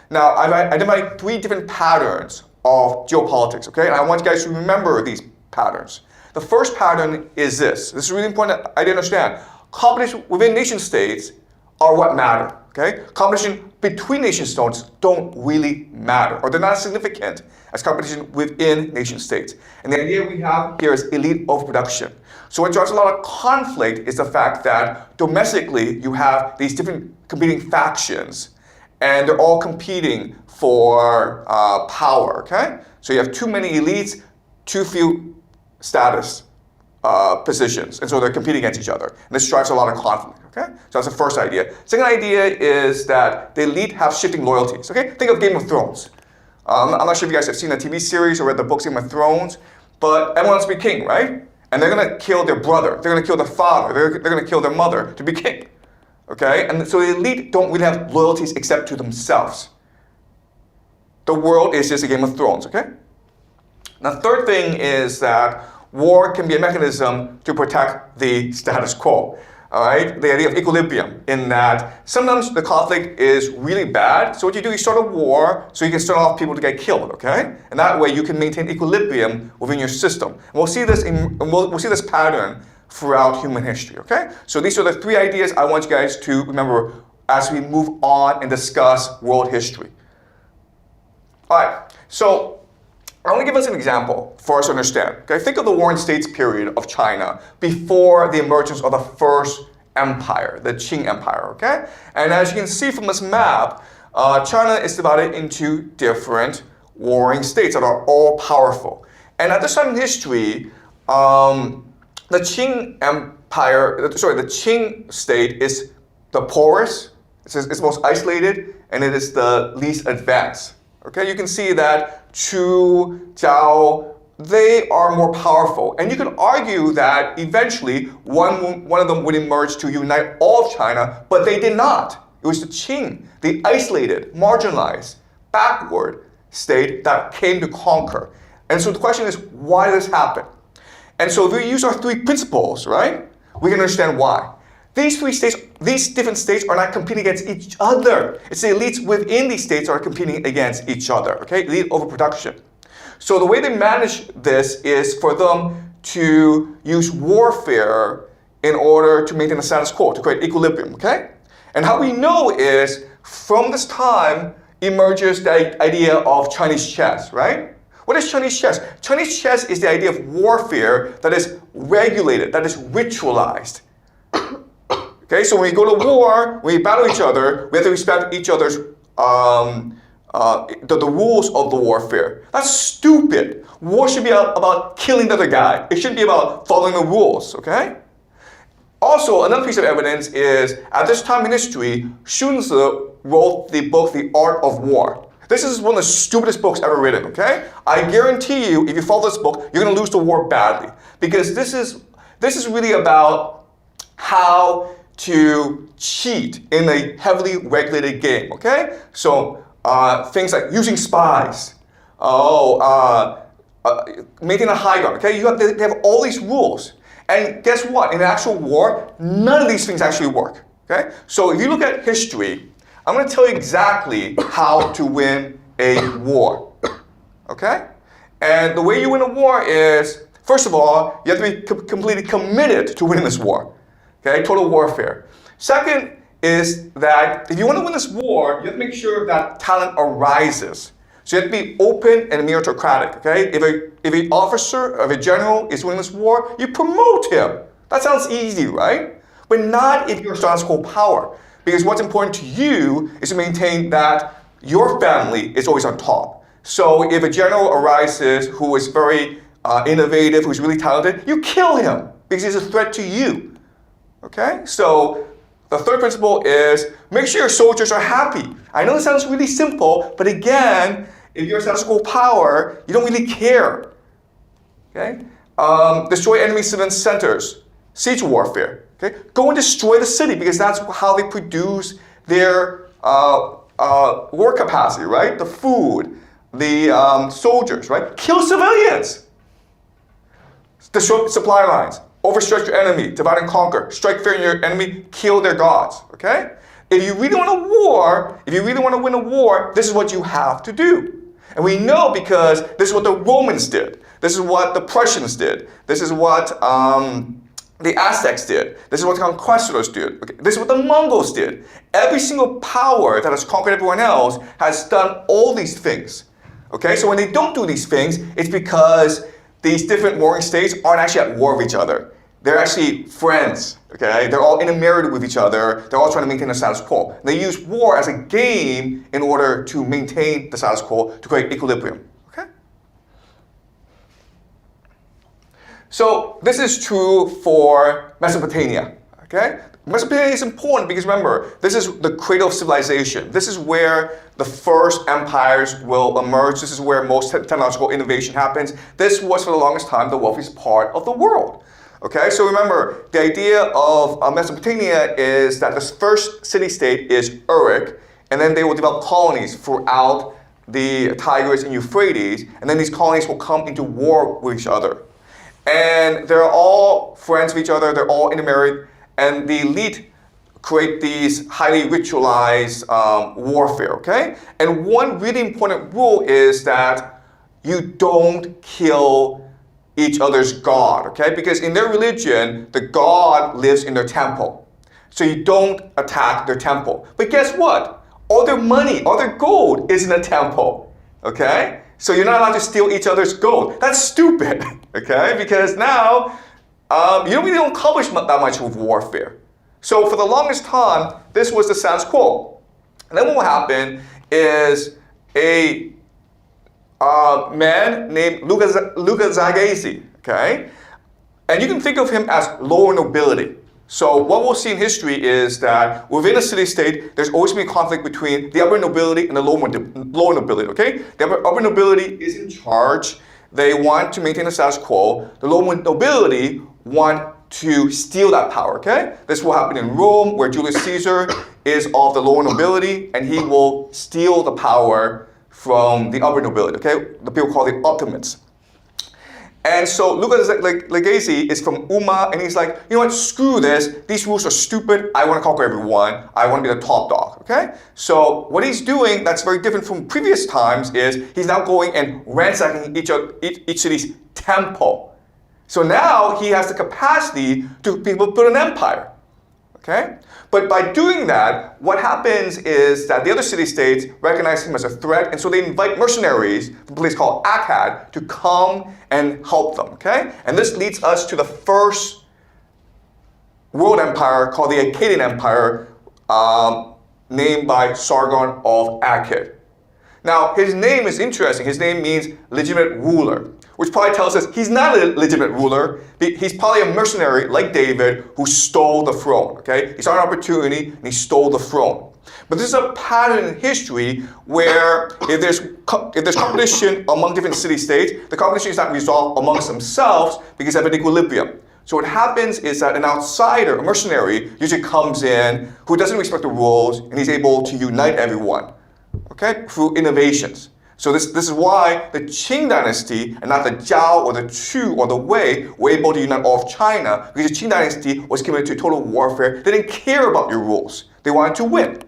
Now, I've identified 3 different patterns of geopolitics, okay? And I want you guys to remember these patterns. The first pattern is this. This is really important I didn't understand. Competition within nation states are what matter, okay? Competition between nation states don't really matter, or they're not as significant as competition within nation states. And the idea we have here is elite overproduction. So what drives a lot of conflict is the fact that domestically you have these different competing factions, and they're all competing for power, okay? So you have too many elites, too few status positions, and so they're competing against each other. And this drives a lot of conflict, okay? So that's the first idea. Second idea is that the elite have shifting loyalties, okay? Think of Game of Thrones. I'm not sure if you guys have seen the TV series or read the books Game of Thrones, but everyone wants to be king, right? And they're gonna kill their brother, they're gonna kill their father, they're gonna kill their mother to be king, okay? And so the elite don't really have loyalties except to themselves. The world is just a Game of Thrones, okay? Now, the third thing is that war can be a mechanism to protect the status quo, all right? The idea of equilibrium, in that sometimes the conflict is really bad, so what you do, you start a war so you can start off people to get killed, okay? And that way you can maintain equilibrium within your system. And we'll see this we'll see this pattern throughout human history, okay? So these are the 3 ideas I want you guys to remember as we move on and discuss world history. All right, so I want to give us an example for us to understand. Okay, think of the Warring States period of China before the emergence of the first empire, the Qing Empire, okay? And as you can see from this map, China is divided into different warring states that are all powerful. And at this time in history, the Qing Empire, the Qing state is the poorest, it's most isolated, and it is the least advanced. Okay, you can see that Chu, Zhao, they are more powerful. And you can argue that eventually one of them would emerge to unite all of China, but they did not. It was the Qing, the isolated, marginalized, backward state that came to conquer. And so the question is, why did this happen? And so if we use our 3 principles, right, we can understand why. These different states are not competing against each other. It's the elites within these states are competing against each other, okay? Elite overproduction. So the way they manage this is for them to use warfare in order to maintain the status quo, to create equilibrium, okay? And how we know is, from this time emerges the idea of Chinese chess, right? What is Chinese chess? Chinese chess is the idea of warfare that is regulated, that is ritualized. Okay, so when we go to war, when we battle each other, we have to respect each other's the rules of the warfare. That's stupid. War should be about killing the other guy. It shouldn't be about following the rules, okay? Also, another piece of evidence is, at this time in history, Xueqin wrote the book, The Art of War. This is one of the stupidest books ever written, okay? I guarantee you, if you follow this book, you're gonna lose the war badly. Because this is really about how to cheat in a heavily regulated game, okay? So things like using spies, making a high ground, okay? They have all these rules. And guess what? In an actual war, none of these things actually work, okay? So if you look at history, I'm gonna tell you exactly how to win a war, okay? And the way you win a war is, first of all, you have to be completely committed to winning this war. Okay, total warfare. Second is that if you want to win this war, you have to make sure that talent arises. So you have to be open and meritocratic, okay? If an officer, if a general is winning this war, you promote him. That sounds easy, right? But not if you're status quo power. Because what's important to you is to maintain that your family is always on top. So if a general arises who is very innovative, who's really talented, you kill him because he's a threat to you. Okay, so the third principle is make sure your soldiers are happy. I know this sounds really simple, but again, if you're a status quo power, you don't really care. Okay, destroy enemy civilian centers, siege warfare. Okay, go and destroy the city because that's how they produce their war capacity, right? The food, the soldiers, right? Kill civilians. Destroy supply lines. Overstretch your enemy, divide and conquer. Strike fear in your enemy, kill their gods, okay? If you really want a war, if you really want to win a war, this is what you have to do. And we know because this is what the Romans did. This is what the Prussians did. This is what the Aztecs did. This is what the conquistadors did. Okay? This is what the Mongols did. Every single power that has conquered everyone else has done all these things. Okay? So when they don't do these things, it's because these different warring states aren't actually at war with each other. They're actually friends. Okay? They're all intermarried with each other. They're all trying to maintain the status quo. They use war as a game in order to maintain the status quo, to create equilibrium. Okay? So this is true for Mesopotamia. Okay? Mesopotamia is important because remember, this is the cradle of civilization. This is where the first empires will emerge. This is where most technological innovation happens. This was for the longest time the wealthiest part of the world. Okay, so remember, the idea of Mesopotamia is that this first city-state is Uruk, and then they will develop colonies throughout the Tigris and Euphrates, and then these colonies will come into war with each other. And they're all friends with each other, they're all intermarried, and the elite create these highly ritualized warfare, okay? And one really important rule is that you don't kill each other's god, okay? Because in their religion, the god lives in their temple. So you don't attack their temple. But guess what? All their money, all their gold is in the temple, okay? So you're not allowed to steal each other's gold. That's stupid, okay? Because now, you really don't accomplish that much with warfare. So for the longest time, this was the status quo. And then what will happen is a man named Luga, okay? And you can think of him as lower nobility. So what we'll see in history is that within a city-state, there's always been a conflict between the upper nobility and the lower nobility, okay? The upper nobility is in charge. They want to maintain the status quo. The lower nobility want to steal that power, okay? This will happen in Rome, where Julius Caesar is of the lower nobility, and he will steal the power from the upper nobility, okay? The people call the ultimates. And so Luca Legacy is from Umma, and he's like, you know what, screw this. These rules are stupid. I want to conquer everyone. I want to be the top dog, okay? So what he's doing that's very different from previous times is he's now going and ransacking each city's temple. So now he has the capacity to build an empire, okay? But by doing that, what happens is that the other city-states recognize him as a threat, and so they invite mercenaries from a place called Akkad to come and help them, okay? And this leads us to the first world empire called the Akkadian Empire, named by Sargon of Akkad. Now, his name is interesting. His name means legitimate ruler, which probably tells us he's not a legitimate ruler. He's probably a mercenary like David who stole the throne, okay? He saw an opportunity and he stole the throne. But this is a pattern in history where if there's competition among different city-states, the competition is not resolved amongst themselves because they have an equilibrium. So what happens is that an outsider, a mercenary, usually comes in who doesn't respect the rules, and he's able to unite everyone, okay, through innovations. So this is why the Qing dynasty, and not the Zhao or the Chu or the Wei, were able to unite all of China, because the Qing dynasty was committed to total warfare. They didn't care about your rules. They wanted to win.